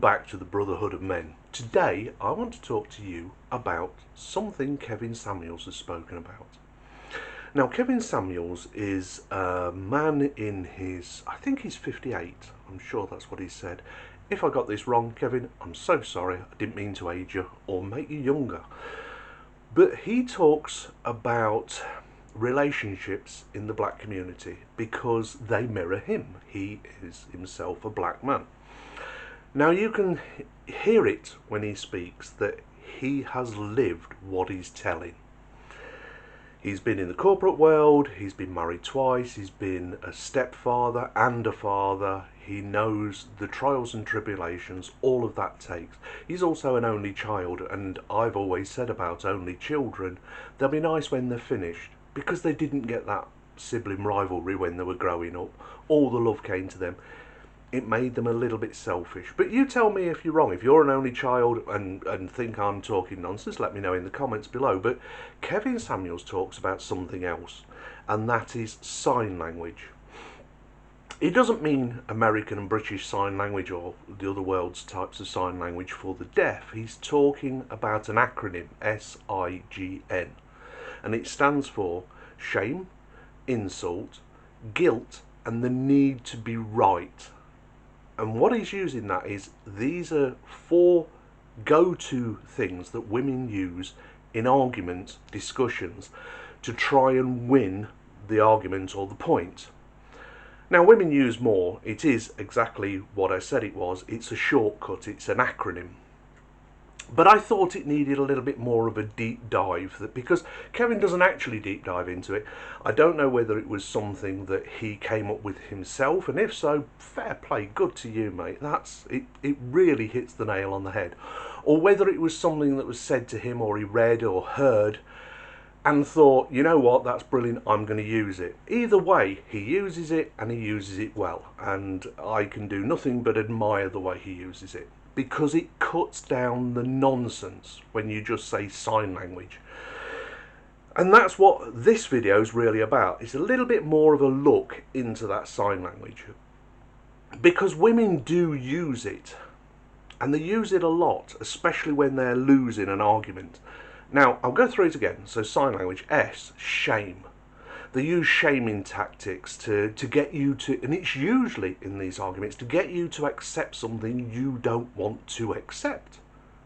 back to the Brotherhood of Men. Today I want to talk to you about something Kevin Samuels has spoken about. Now, Kevin Samuels is a man in his, I think he's 58, I'm sure that's what he said. If I got this wrong, Kevin, I'm so sorry, I didn't mean to age you or make you younger. But he talks about relationships in the black community because they mirror him. He is himself a black man. Now, you can hear it when he speaks that he has lived what he's telling. He's been in the corporate world, he's been married twice, he's been a stepfather and a father. He knows the trials and tribulations all of that takes. He's also an only child, and I've always said about only children, they'll be nice when they're finished because they didn't get that sibling rivalry when they were growing up. All the love came to them. It made them a little bit selfish. But you tell me if you're wrong. If you're an only child and think I'm talking nonsense, let me know in the comments below. But Kevin Samuels talks about something else, and that is sign language. He doesn't mean American and British sign language or the other world's types of sign language for the deaf. He's talking about an acronym, S.I.G.N. And it stands for shame, insult, guilt, and the need to be right. And what he's using that is, these are 4 go-to things that women use in arguments, discussions, to try and win the argument or the point. Now, women use more. It is exactly what I said it was. It's a shortcut. It's an acronym. But I thought it needed a little bit more of a deep dive, because Kevin doesn't actually deep dive into it. I don't know whether it was something that he came up with himself, and if so, fair play, good to you, mate. It really hits the nail on the head. Or whether it was something that was said to him, or he read or heard and thought, you know what, that's brilliant, I'm going to use it. Either way, he uses it, and he uses it well, and I can do nothing but admire the way he uses it, because it cuts down the nonsense when you just say sign language. And that's what this video is really about. It's a little bit more of a look into that sign language, because women do use it, and they use it a lot, especially when they're losing an argument. Now, I'll go through it again. So sign language, S, shame. They use shaming tactics to get you to, and it's usually in these arguments, to get you to accept something you don't want to accept.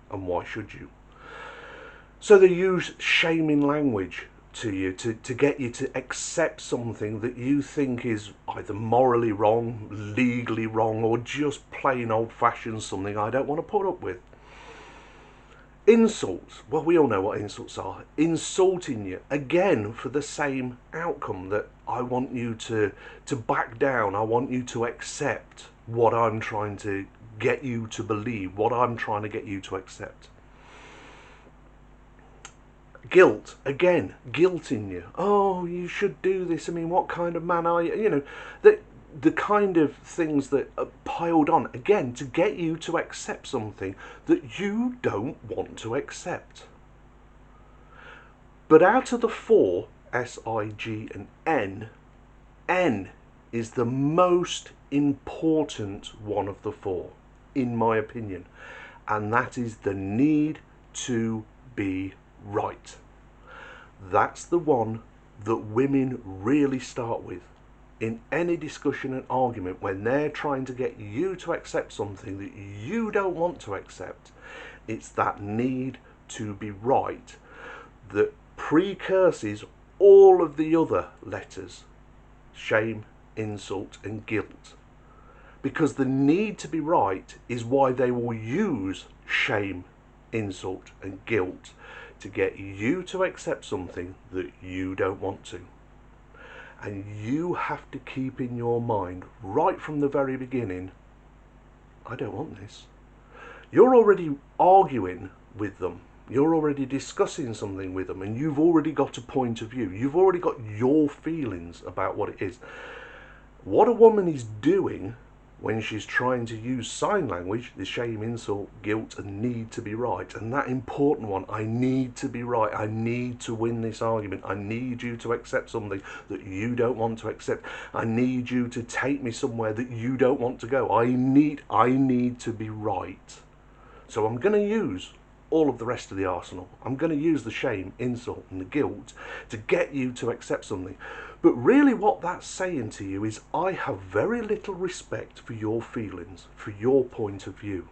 And why should you? So they use shaming language to you to get you to accept something that you think is either morally wrong, legally wrong, or just plain old-fashioned something I don't want to put up with. Insults, well, we all know what insults are. Insulting you, again, for the same outcome, that I want you to back down. I want you to accept what I'm trying to get you to believe, what I'm trying to get you to accept. Guilt, again, guilting you. Oh, you should do this. I mean, what kind of man are you? You know, the kind of things that are piled on, again, to get you to accept something that you don't want to accept. But out of the 4, S, I, G and N, N is the most important one of the 4, in my opinion. And that is the need to be right. That's the one that women really start with. In any discussion and argument, when they're trying to get you to accept something that you don't want to accept, it's that need to be right that precurses all of the other letters: shame, insult and guilt. Because the need to be right is why they will use shame, insult and guilt to get you to accept something that you don't want to. And you have to keep in your mind right from the very beginning, I don't want this. You're already arguing with them. You're already discussing something with them, and you've already got a point of view. You've already got your feelings about what it is. What a woman is doing when she's trying to use sign language, the shame, insult, guilt, and need to be right. And that important one, I need to be right. I need to win this argument. I need you to accept something that you don't want to accept. I need you to take me somewhere that you don't want to go. I need to be right. So I'm going to use all of the rest of the arsenal. I'm going to use the shame, insult, and the guilt to get you to accept something. But really what that's saying to you is, I have very little respect for your feelings, for your point of view.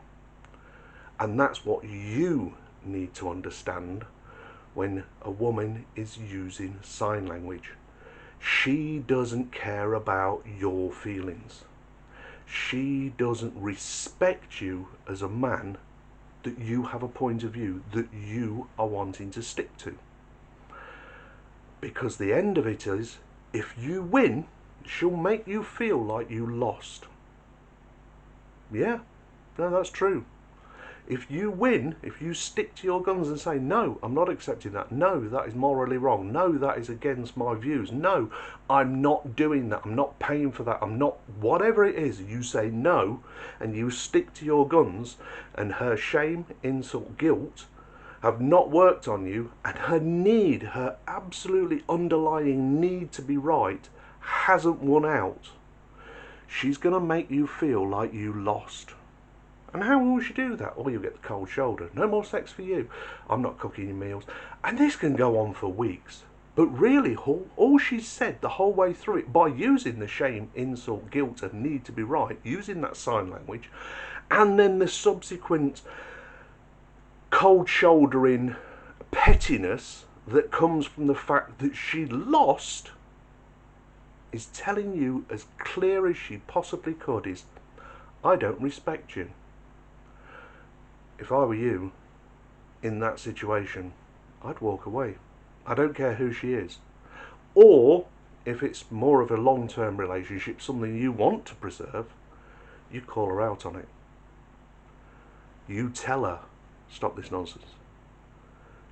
And that's what you need to understand when a woman is using sign language. She doesn't care about your feelings. She doesn't respect you as a man, that you have a point of view that you are wanting to stick to. Because the end of it is, if you win, she'll make you feel like you lost. Yeah, no, that's true. If you win, if you stick to your guns and say, no, I'm not accepting that. No, that is morally wrong. No, that is against my views. No, I'm not doing that. I'm not paying for that. I'm not, whatever it is, you say no and you stick to your guns, and her shame, insult, guilt have not worked on you, and her need, her absolutely underlying need to be right hasn't won out. She's going to make you feel like you lost. And how will she do that? Or you'll get the cold shoulder. No more sex for you. I'm not cooking your meals. And this can go on for weeks. But really, all she's said the whole way through it, by using the shame, insult, guilt, and need to be right, using that sign language, and then the subsequent cold shouldering pettiness that comes from the fact that she lost, is telling you as clear as she possibly could is, I don't respect you. If I were you in that situation, I'd walk away. I don't care who she is. Or if it's more of a long-term relationship, something you want to preserve, you call her out on it. You tell her, stop this nonsense.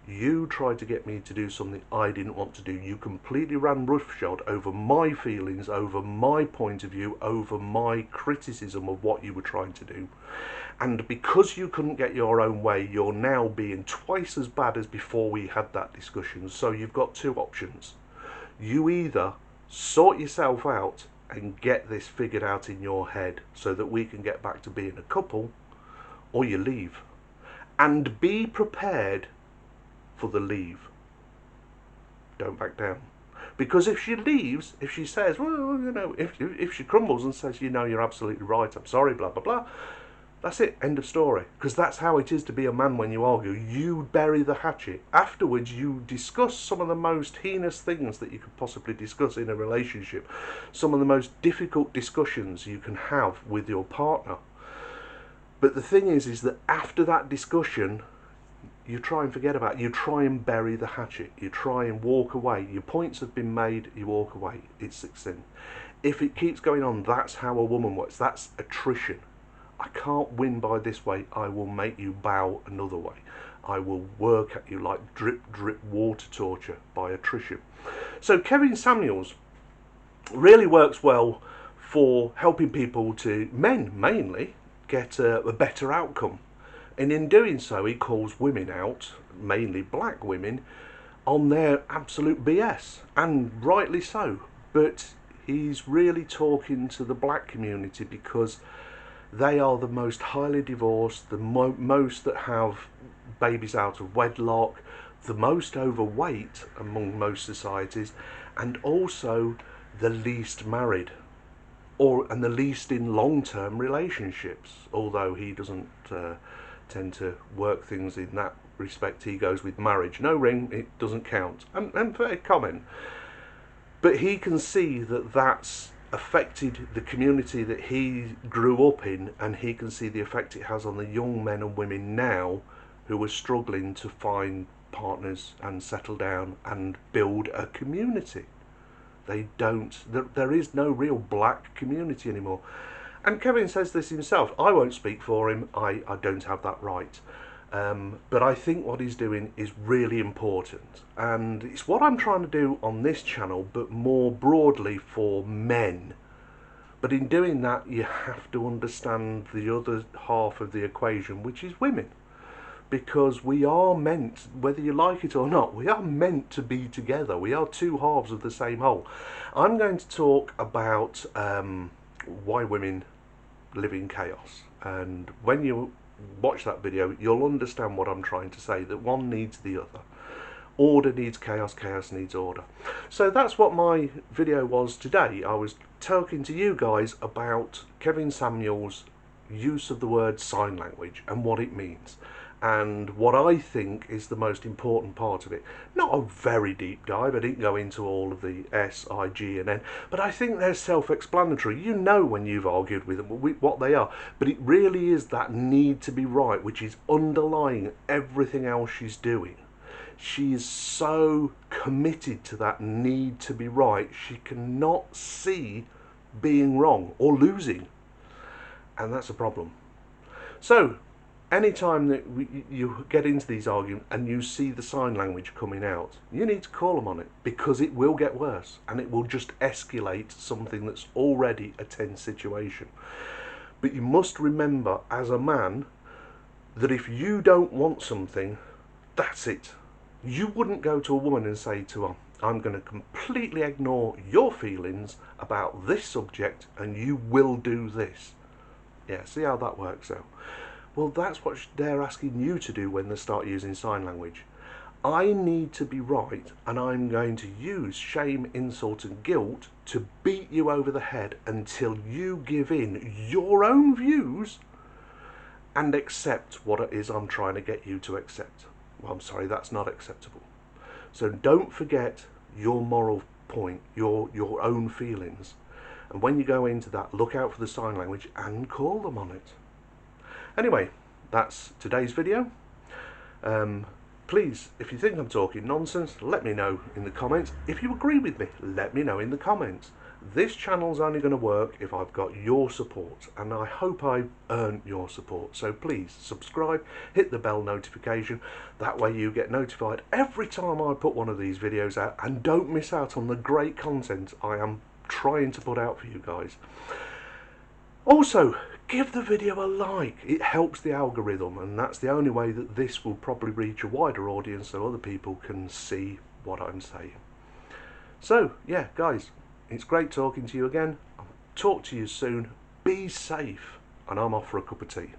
You tried to get me to do something I didn't want to do. You completely ran roughshod over my feelings, over my point of view, over my criticism of what you were trying to do. And because you couldn't get your own way, you're now being twice as bad as before we had that discussion. So you've got two options. You either sort yourself out and get this figured out in your head so that we can get back to being a couple, or you leave. And be prepared for the leave. Don't back down. Because if she leaves, if she says, well, you know, if she crumbles and says, you know, you're absolutely right, I'm sorry, blah, blah, blah, that's it, end of story. Because that's how it is to be a man when you argue. You bury the hatchet. Afterwards, you discuss some of the most heinous things that you could possibly discuss in a relationship. Some of the most difficult discussions you can have with your partner. But the thing is that after that discussion, you try and forget about it. You try and bury the hatchet. You try and walk away. Your points have been made, you walk away. It's succinct. If it keeps going on, that's how a woman works. That's attrition. I can't win by this way. I will make you bow another way. I will work at you like drip, drip water torture by attrition. So Kevin Samuels really works well for helping people to, men mainly, get a better outcome. And in doing so, he calls women out, mainly black women, on their absolute BS, and rightly so. But he's really talking to the black community because they are the most highly divorced, the most that have babies out of wedlock, the most overweight among most societies, and also the least married, and the least in long-term relationships, although he doesn't tend to work things in that respect. He goes with marriage, no ring, it doesn't count, and fair comment. But he can see that that's affected the community that he grew up in, and he can see the effect it has on the young men and women now who are struggling to find partners and settle down and build a community. There is no real black community anymore. And Kevin says this himself. I won't speak for him. I don't have that right. But I think what he's doing is really important. And it's what I'm trying to do on this channel, but more broadly for men. But in doing that, you have to understand the other half of the equation, which is women. Because we are meant, whether you like it or not, we are meant to be together. We are two halves of the same whole. I'm going to talk about why women live in chaos. And when you watch that video, you'll understand what I'm trying to say, that one needs the other. Order needs chaos, chaos needs order. So that's what my video was today. I was talking to you guys about Kevin Samuels' use of the word sign language and what it means, and what I think is the most important part of it. Not a very deep dive, I didn't go into all of the S.I.G.N, but I think they're self-explanatory. You know when you've argued with them what they are, but it really is that need to be right which is underlying everything else she's doing. She is so committed to that need to be right, she cannot see being wrong or losing, and that's a problem. So anytime that you get into these arguments and you see the sign language coming out, you need to call them on it, because it will get worse and it will just escalate something that's already a tense situation. But you must remember as a man that if you don't want something, that's it. You wouldn't go to a woman and say to her, I'm going to completely ignore your feelings about this subject and you will do this. Yeah, see how that works out? Well, that's what they're asking you to do when they start using sign language. I need to be right, and I'm going to use shame, insult and guilt to beat you over the head until you give in your own views and accept what it is I'm trying to get you to accept. Well, I'm sorry, that's not acceptable. So don't forget your moral point, your own feelings. And when you go into that, look out for the sign language and call them on it. Anyway, that's today's video. Please, if you think I'm talking nonsense, let me know in the comments. If you agree with me, let me know in the comments. This channel's only going to work if I've got your support, and I hope I've earned your support. So please subscribe, hit the bell notification. That way you get notified every time I put one of these videos out, and don't miss out on the great content I am trying to put out for you guys. Also, give the video a like. It helps the algorithm, and that's the only way that this will probably reach a wider audience so other people can see what I'm saying. So yeah, guys, it's great talking to you again. I'll talk to you soon. Be safe, and I'm off for a cup of tea.